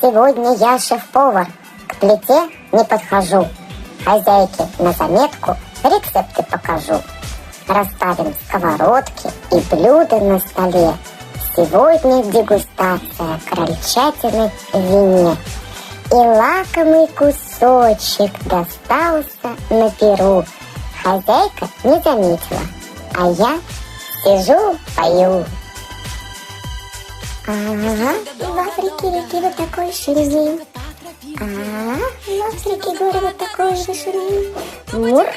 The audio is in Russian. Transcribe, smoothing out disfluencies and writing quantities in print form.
Сегодня я шеф-повар, к плите не подхожу. Хозяйке на заметку рецепты покажу. Расставим сковородки и блюда на столе. Сегодня дегустация крольчатины в вине. И лакомый кусочек достался на перу. Хозяйка не заметила, а я сижу, пою. В Африке реки вот такой ширины. В Африке горы вот такой же ширины. Мур.